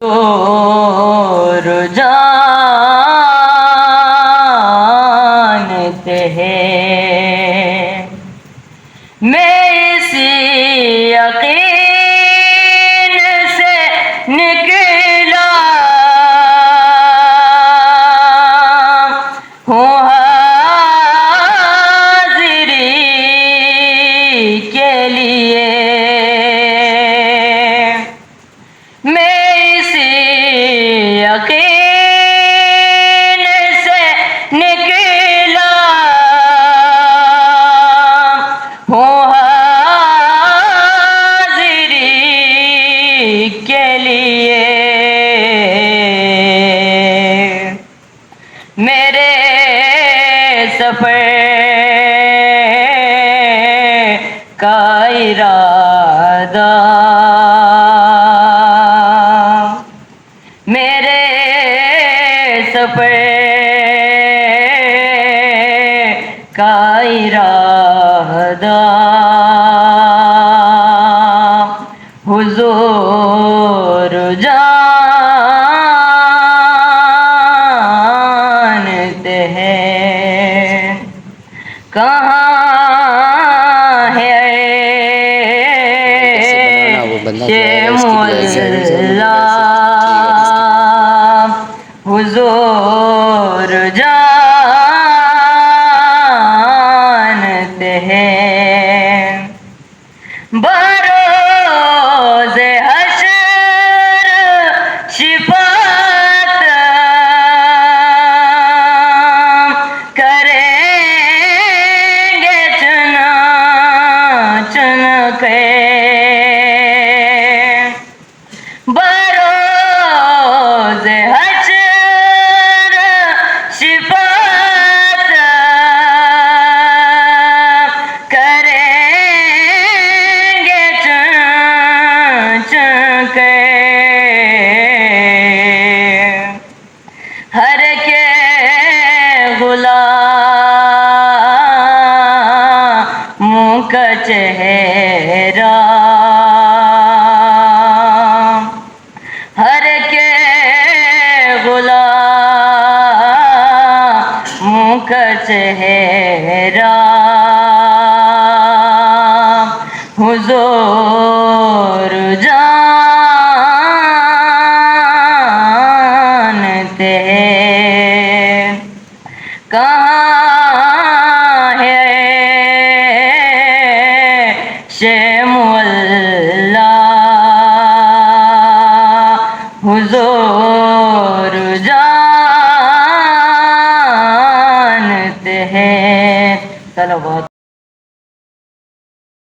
اور جانتے ہیں میں اسی یقین سے نکلا ہوں حاضری کے لیے یقین سے نکلا ہوں حاضری کے لیے میرے سفر کا ارادہ میرے سفر کا ارادہ حضور جانتے ہیں کہاں ہے شیخ مولا حضور جانتے ہیں بروز حشر شفاعت کریں گے چن کے بروز حشر شفاعت کریں گے چن کے ہر کے غلاموں کا چہرہ ہر کے غلاموں کا چہرہ حضور جانتے ہیں کہاں ہے شیخ مولا حضور جانتے ہیں. چلو بہت